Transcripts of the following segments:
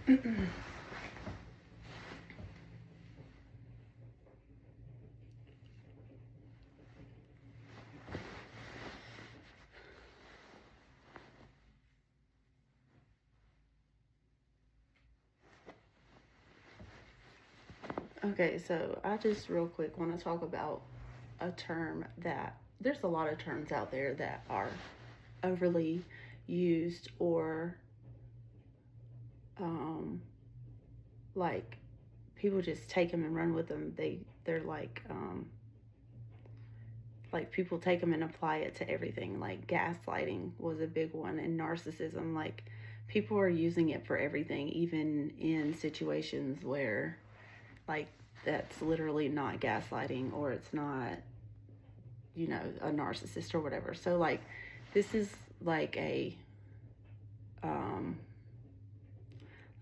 Okay, so I just real quick want to talk about a term that there's a lot of terms out there that are overly used or um, like people just take them and run with them. They're like people take them and apply it to everything. Like gaslighting was a big one, and narcissism. Like people are using it for everything, even in situations where like that's literally not gaslighting or it's not a narcissist or whatever. So like this is like a um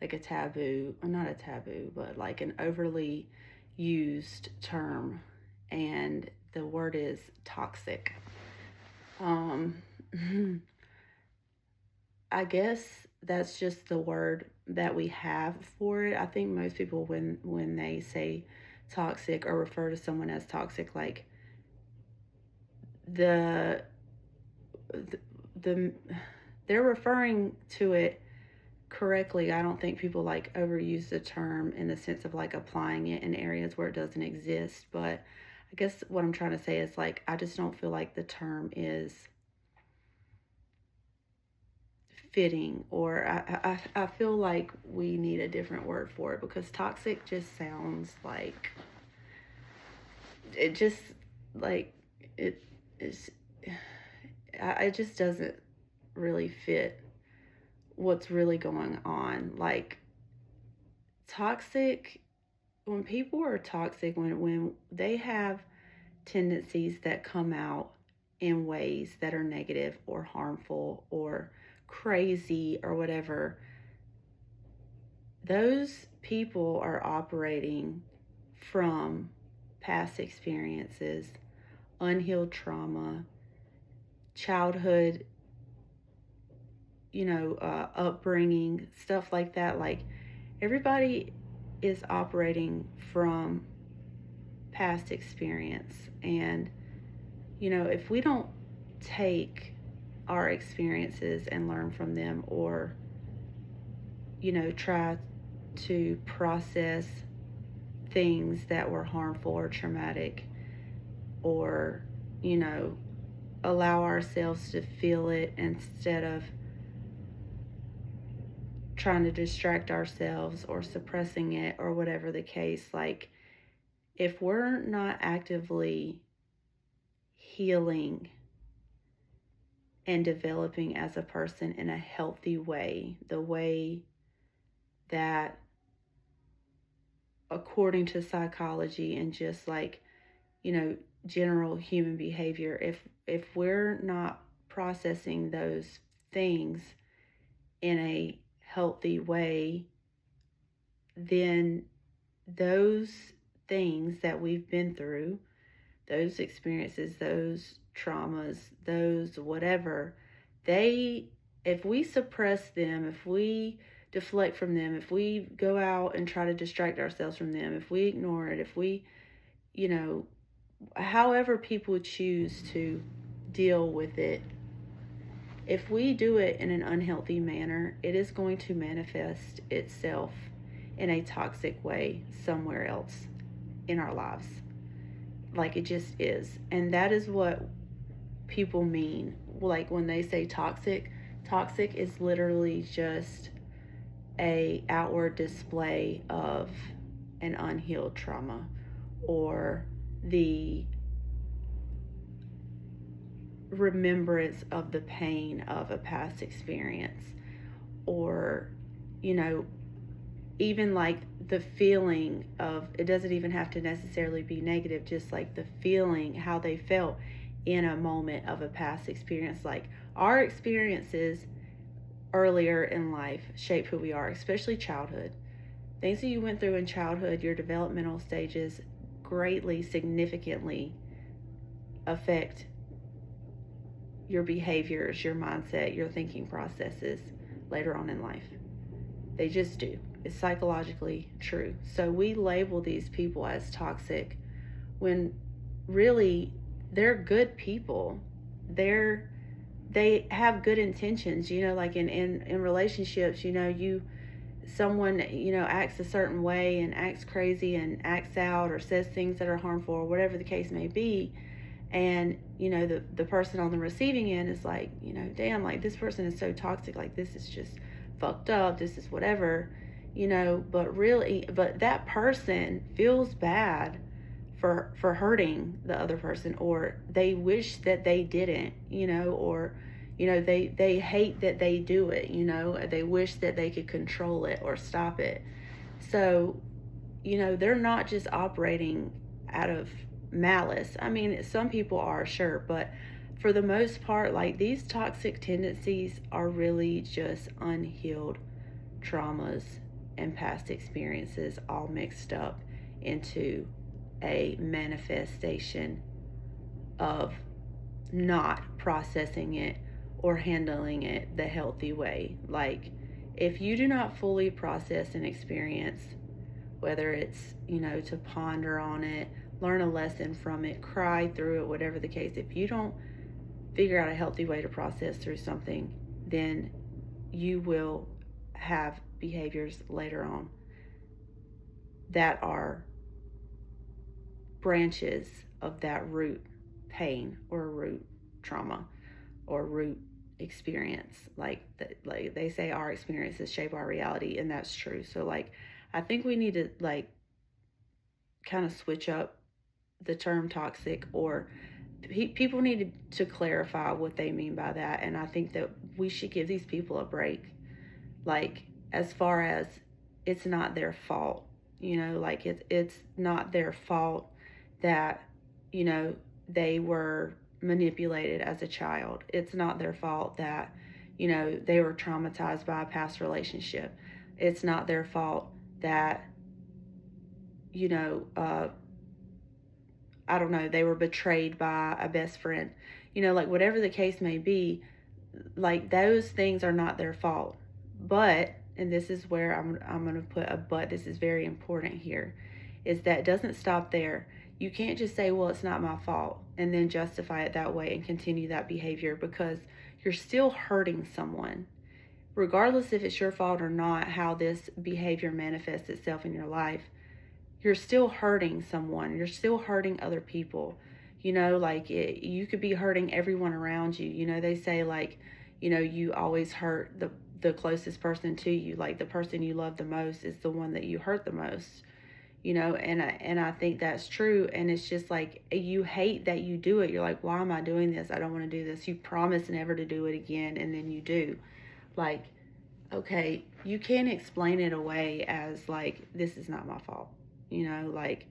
like a taboo, not a taboo, but like an overly used term, and the word is toxic. um I guess that's just the word that we have for it. I think most people, when they say toxic or refer to someone as toxic, like the the they're referring to it correctly. I don't think people like overuse the term in the sense of like applying it in areas where it doesn't exist. But I guess what I'm trying to say is like I just don't feel like the term is fitting, or I feel like we need a different word for it, because toxic just sounds like it just like it is it just doesn't really fit what's really going on. Like toxic, when people are toxic, when they have tendencies that come out in ways that are negative or harmful or crazy or whatever, those people are operating from past experiences, unhealed trauma, childhood, upbringing, stuff like that. Like everybody is operating from past experience. And, if we don't take our experiences and learn from them, or, try to process things that were harmful or traumatic, or, you know, allow ourselves to feel it instead of trying to distract ourselves or suppressing it or whatever the case. Like, if we're not actively healing and developing as a person in a healthy way, the way that, according to psychology and just like, general human behavior, if we're not processing those things in a healthy way, then those things that we've been through, those experiences, those traumas, those whatever, they, if we suppress them, if we deflect from them, if we go out and try to distract ourselves from them, if we ignore it, if we, you know, however people choose to deal with it, if we do it in an unhealthy manner, it is going to manifest itself in a toxic way somewhere else in our lives. Like it just is. And that is what people mean. Like when they say toxic, toxic is literally just a outward display of an unhealed trauma, or the remembrance of the pain of a past experience, or, you know, even like the feeling of, it doesn't even have to necessarily be negative, just like the feeling, how they felt in a moment of a past experience. Like our experiences earlier in life shape who we are, especially childhood. Things that you went through in childhood, your developmental stages, greatly, significantly affect your behaviors, your mindset, your thinking processes later on in life. They just do. is psychologically true. So we label these people as toxic when really they're good people. They're they have good intentions, like in relationships, you someone, acts a certain way and acts crazy and acts out or says things that are harmful or whatever the case may be. And, the person on the receiving end is like, damn, like this person is so toxic, like this is just fucked up, this is whatever, but that person feels bad for hurting the other person, or they wish that they didn't, or they hate that they do it, they wish that they could control it or stop it. So, they're not just operating out of malice. I mean, some people are, sure, but for the most part, like these toxic tendencies are really just unhealed traumas and past experiences all mixed up into a manifestation of not processing it or handling it the healthy way. Like, if you do not fully process an experience, whether it's, to ponder on it, learn a lesson from it, cry through it, whatever the case, if you don't figure out a healthy way to process through something, then you will have behaviors later on that are branches of that root pain or root trauma or root experience. Like they say, our experiences shape our reality, and that's true. So like, I think we need to like kind of switch up the term toxic, or people need to clarify what they mean by that. And I think that we should give these people a break. Like, as far as, it's not their fault, like it's not their fault that, they were manipulated as a child. It's not their fault that, they were traumatized by a past relationship. It's not their fault that, you know, uh, I don't know, they were betrayed by a best friend. Like whatever the case may be, like those things are not their fault. But, and this is where I'm going to put a but, this is very important here, is that it doesn't stop there. You can't just say, well, it's not my fault, and then justify it that way and continue that behavior, because you're still hurting someone. Regardless if it's your fault or not, how this behavior manifests itself in your life, you're still hurting someone. You're still hurting other people. Like you could be hurting everyone around you. They say like, you always hurt the closest person to you. Like the person you love the most is the one that you hurt the most. And I think that's true. And it's just like, you hate that you do it. You're like, why am I doing this? I don't want to do this. You promise never to do it again, and then you do. Like, okay, you can't explain it away as like, this is not my fault, like,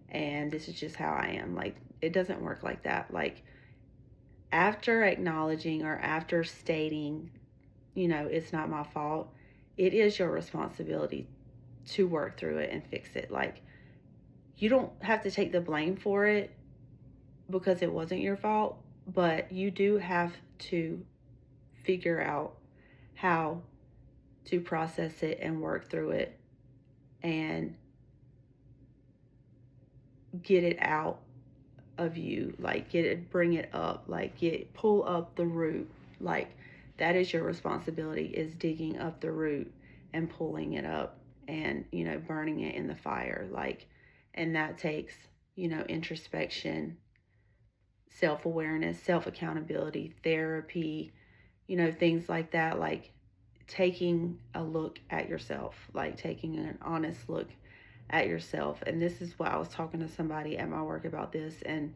and this is just how I am. Like, it doesn't work like that. Like, after acknowledging or after stating, it's not my fault, it is your responsibility to work through it and fix it. Like, you don't have to take the blame for it because it wasn't your fault, but you do have to figure out how to process it and work through it and get it out of you. Like, bring it up, like pull up the root. Like, that is your responsibility, is digging up the root and pulling it up and, burning it in the fire. Like, and that takes, introspection, self-awareness, self-accountability, therapy, things like that. Like, taking a look at yourself, like taking an honest look at yourself. And this is what I was talking to somebody at my work about this. And,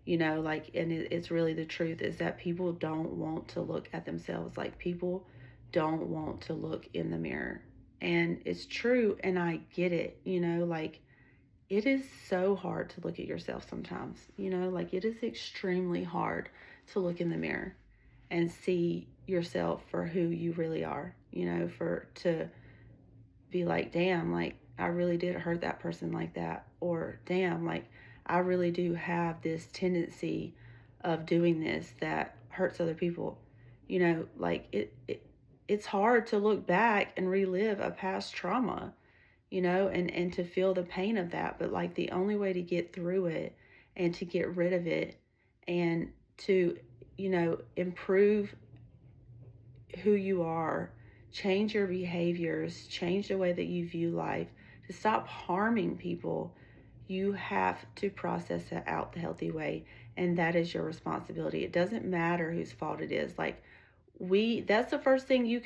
like, and it's really the truth, is that people don't want to look at themselves. Like, people don't want to look in the mirror. And it's true. And I get it, like, it is so hard to look at yourself sometimes, like it is extremely hard to look in the mirror and see yourself for who you really are, to be like, damn, like I really did hurt that person like that. Or damn, like I really do have this tendency of doing this that hurts other people. Like it's hard to look back and relive a past trauma, and to feel the pain of that. But like the only way to get through it and to get rid of it and to, improve who you are, change your behaviors, change the way that you view life, to stop harming people, you have to process it out the healthy way. And that is your responsibility. It doesn't matter whose fault it is. Like, that's the first thing you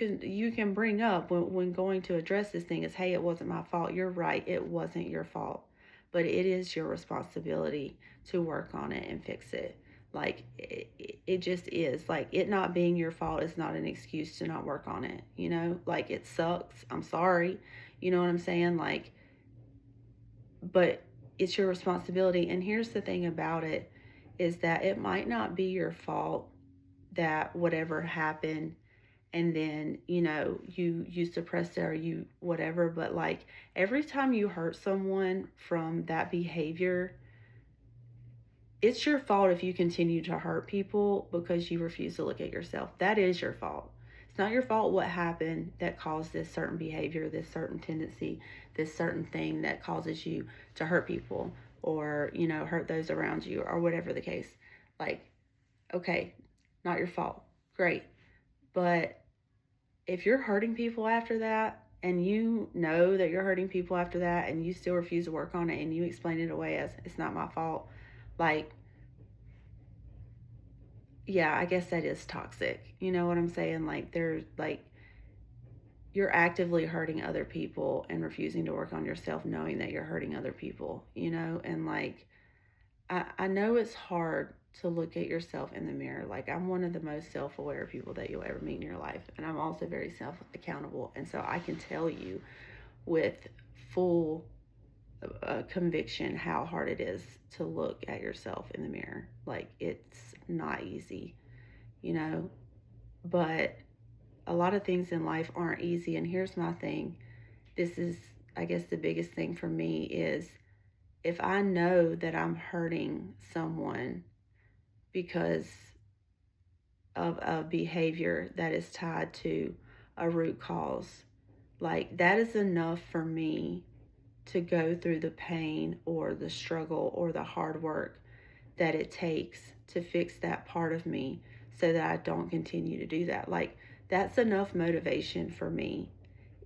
can bring up when going to address this thing is, hey, it wasn't my fault. You're right, it wasn't your fault, but it is your responsibility to work on it and fix it. Like, it just is. Like, it not being your fault is not an excuse to not work on it. Like, it sucks, I'm sorry, you know what I'm saying? Like, but it's your responsibility. And here's the thing about it, is that it might not be your fault that whatever happened, and then you suppress it or you whatever. But like, every time you hurt someone from that behavior, it's your fault if you continue to hurt people because you refuse to look at yourself. That is your fault. It's not your fault what happened that caused this certain behavior, this certain tendency, this certain thing that causes you to hurt people, or hurt those around you, or whatever the case. Like, okay, not your fault, great. But if you're hurting people after that, and you know that you're hurting people after that, and you still refuse to work on it, and you explain it away as, it's not my fault, like, yeah, I guess that is toxic. You know what I'm saying? Like, there's like, you're actively hurting other people and refusing to work on yourself, knowing that you're hurting other people, and like, I know it's hard to look at yourself in the mirror. Like, I'm one of the most self-aware people that you'll ever meet in your life, and I'm also very self-accountable. And so I can tell you with full conviction how hard it is to look at yourself in the mirror. Like, it's not easy, you know. But a lot of things in life aren't easy. And here's my thing. This is, I guess, the biggest thing for me is, if I know that I'm hurting someone because of a behavior that is tied to a root cause, like, that is enough for me to go through the pain or the struggle or the hard work that it takes to fix that part of me, so that I don't continue to do that. Like, that's enough motivation for me,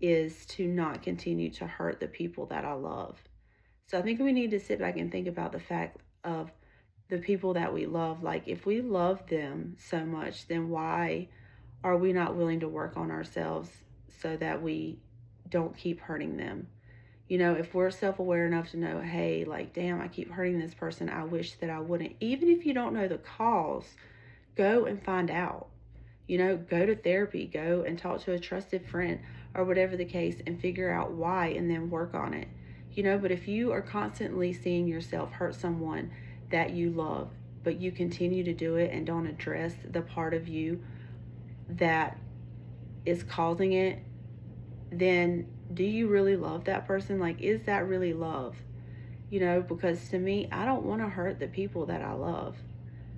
is to not continue to hurt the people that I love. So I think we need to sit back and think about the fact of the people that we love. Like, if we love them so much, then why are we not willing to work on ourselves so that we don't keep hurting them? If we're self-aware enough to know, hey, like, damn, I keep hurting this person, I wish that I wouldn't. Even if you don't know the cause, go and find out. Go to therapy, go and talk to a trusted friend or whatever the case, and figure out why, and then work on it. But if you are constantly seeing yourself hurt someone that you love, but you continue to do it and don't address the part of you that is causing it, then do you really love that person? Like, is that really love? Because to me, I don't want to hurt the people that I love.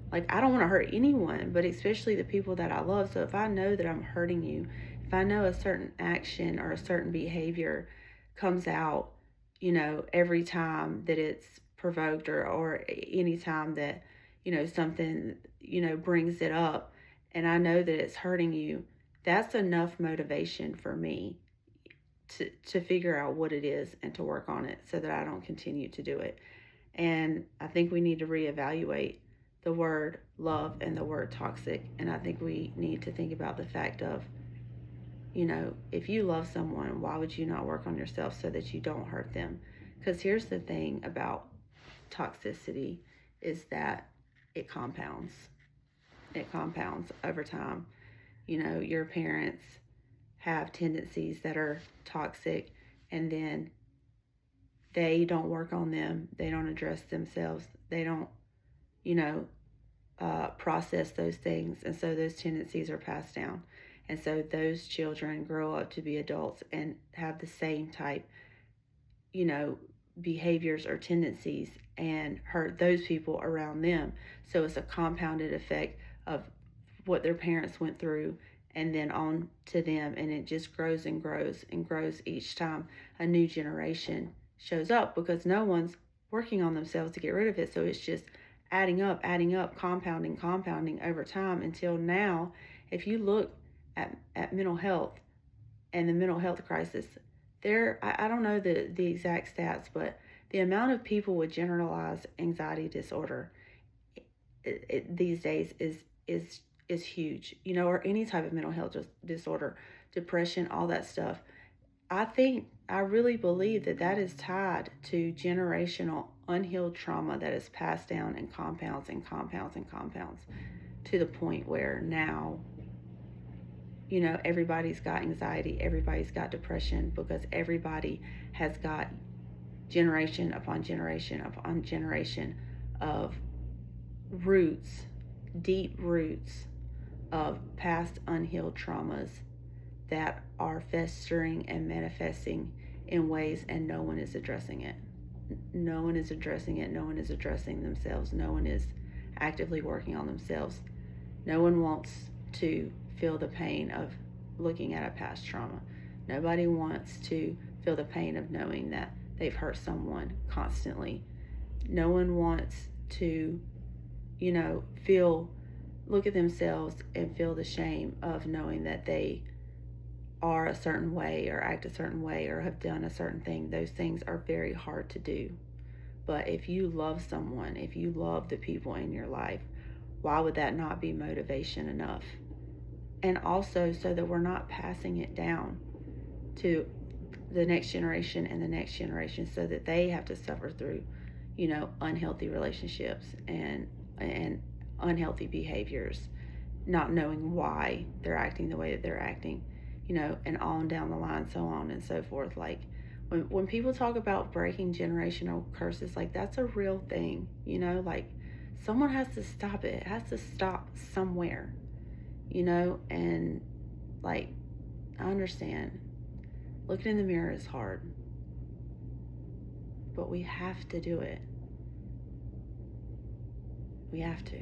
Like, I don't want to hurt anyone, but especially the people that I love. So if I know that I'm hurting you, if I know a certain action or a certain behavior comes out, every time that it's provoked, or any time that, something, brings it up, and I know that it's hurting you, that's enough motivation for me to figure out what it is and to work on it so that I don't continue to do it. And I think we need to reevaluate the word love and the word toxic. And I think we need to think about the fact of, if you love someone, why would you not work on yourself so that you don't hurt them? Because here's the thing about toxicity, is that it compounds. It compounds over time. Your parents have tendencies that are toxic, and then they don't work on them. They don't address themselves. They don't, process those things. And so those tendencies are passed down. And so those children grow up to be adults and have the same type, behaviors or tendencies, and hurt those people around them. So it's a compounded effect of what their parents went through, and then on to them, and it just grows and grows and grows each time a new generation shows up, because no one's working on themselves to get rid of it. So it's just adding up, compounding over time, until now, if you look at mental health and the mental health crisis, I don't know the exact stats, but the amount of people with generalized anxiety disorder these days is huge, or any type of mental health disorder, depression, all that stuff. I really believe that is tied to generational unhealed trauma that is passed down and compounds and compounds and compounds, to the point where now, everybody's got anxiety, everybody's got depression, because everybody has got generation upon generation upon generation of roots, deep roots of past unhealed traumas that are festering and manifesting in ways, and no one is addressing it. No one is addressing it. No one is addressing themselves. No one is actively working on themselves. No one wants to feel the pain of looking at a past trauma. Nobody wants to feel the pain of knowing that they've hurt someone constantly. No one wants to, look at themselves and feel the shame of knowing that they are a certain way or act a certain way or have done a certain thing. Those things are very hard to do. But if you love someone, if you love the people in your life, why would that not be motivation enough? And also, so that we're not passing it down to the next generation and the next generation, so that they have to suffer through, unhealthy relationships and unhealthy behaviors, not knowing why they're acting the way that they're acting, and on down the line, so on and so forth. Like, when people talk about breaking generational curses, like, that's a real thing, like, someone has to stop it. It has to stop somewhere, and, like, I understand looking in the mirror is hard, but we have to do it. We have to.